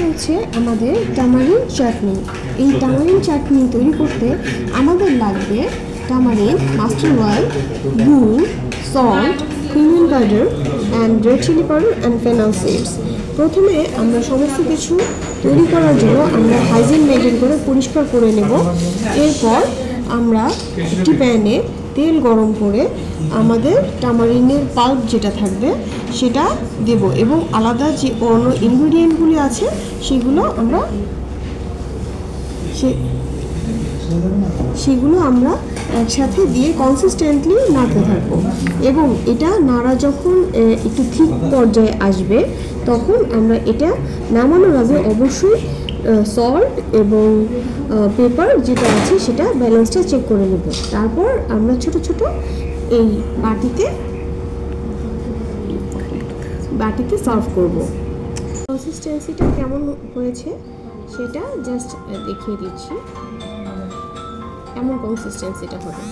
হচ্ছে আমাদের টামারিন চাটনি। এই টামারিন চাটনি তৈরি করতে আমাদের লাগবে টামারিন, মাস্টার্ড অয়েল, গুড়, salt, cumin powder and red chili powder and fennel seeds। প্রথমে আমরা সমস্ত কিছু তৈরি করার জন্য আমরা হাইজিন মেনটেন করে পরিষ্কার করে নেব। এরপর আমরা একটি প্যানে তেল গরম করে আমাদের টামারিনের পাল্প যেটা থাকবে সেটা দেব এবং আলাদা যে অন্য ইনগ্রিডিয়েন্টগুলি আছে সেগুলো আমরা একসাথে দিয়ে কনসিস্টেন্টলি নাড়তে থাকবো এবং এটা নাড়া যখন একটু ঠিক পর্যায়ে আসবে তখন আমরা এটা নামানোর আগে অবশ্যই সল্ট এবং পেপার যেটা আছে সেটা ব্যালেন্সটা চেক করে নেব। তারপর আমরা ছোট ছোট এই বাটিতে সার্ভ করব। কনসিস্টেন্সিটা কেমন হয়েছে সেটা জাস্ট দেখিয়ে দিচ্ছি, এমন কনসিস্টেন্সিটা হবে।